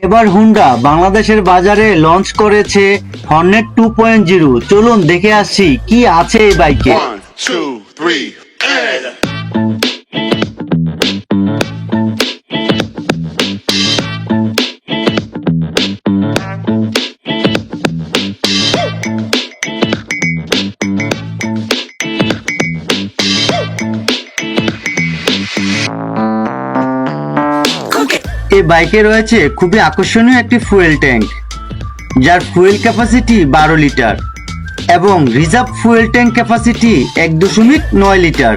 এবার হুন্ডা বাংলাদেশের বাজারে লঞ্চ করেছে হর্নেট 2.0। চলুন দেখে আসি কি আছে এই বাইকে। 1, 2, 3, and এই বাইকে রয়েছে খুবই আকর্ষণীয় একটি ফুয়েল ট্যাঙ্ক, যার ফুয়েল ক্যাপাসিটি 12 লিটার এবং reserve fuel tank capacity 1.9 litre.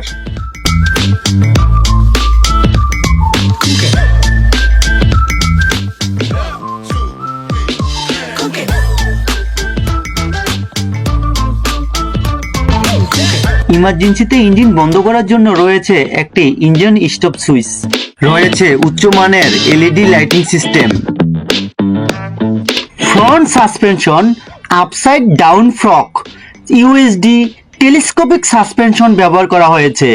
ইমার্জেন্সিতে ইঞ্জিন বন্ধ করার জন্য রয়েছে একটি ইঞ্জিন স্টপ সুইচ, রয়েছে উচ্চমানের LED lighting system. Front suspension upside down fork USD telescopic suspension ব্যবহার করা হয়েছে।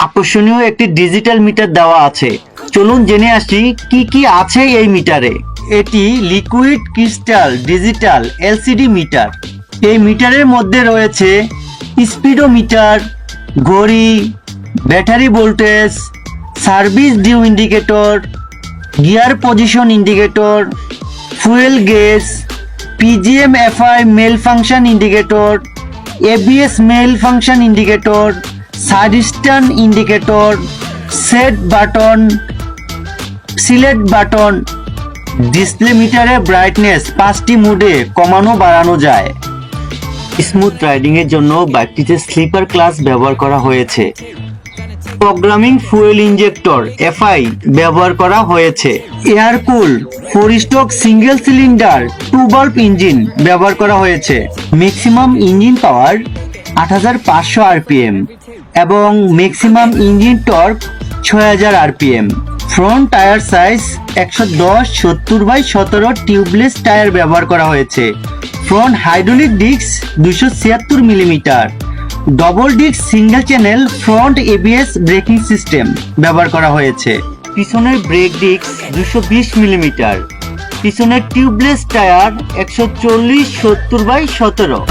আকর্ষণীয় একটি ডিজিটাল মিটার দেওয়া আছে। চলুন জেনে আসি কি কি আছে এই মিটারে। এটি liquid crystal digital LCD meter. এই মিটারের মধ্যে রয়েছে স্পিডোমিটার, ঘড়ি, battery voltage, service due indicator, gear position indicator, fuel gauge, PGMFI malfunction indicator, ABS malfunction indicator, side stand indicator, set button, select button. Display মিটারের brightness 5টি মোডে কমানো বাড়ানো যায়। স্মুথ রাইডিং এর জন্য বাইকটিতে স্লিপার ক্লাস ব্যবহার করা হয়েছে। প্রোগ্রামিং ফুয়েল ইনজেক্টর এফআই ব্যবহার করা হয়েছে। এয়ার কুল 4 stroke single cylinder 2 bulb engine ব্যবহার করা হয়েছে। ম্যাক্সিমাম ইঞ্জিন পাওয়ার 8500 আরপিএম এবং maximum engine torque 6000 RPM. Front tyre size 110/70/17 tubeless tyre ব্যবহার করা হয়েছে। Front hydraulic disk 276 millimetre. Double disc single channel front ABS braking system ব্যবহার করা হয়েছে। পিছনের ব্রেক ডিস্ক 220 মিলিমিটার। পিছনের টিউবলেস টায়ার 140/70/17।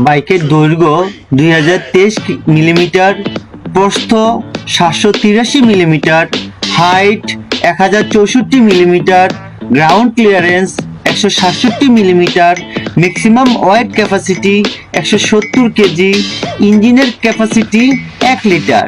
বাইকের দৈর্ঘ্য 2023 মিলিমিটার, প্রস্থ 783 millimetre, height 1064 millimetre, ground clearance 167 millimetre, maximum wait capacity 170 KG, ইঞ্জিনের ক্যাপাসিটি 1 লিটার।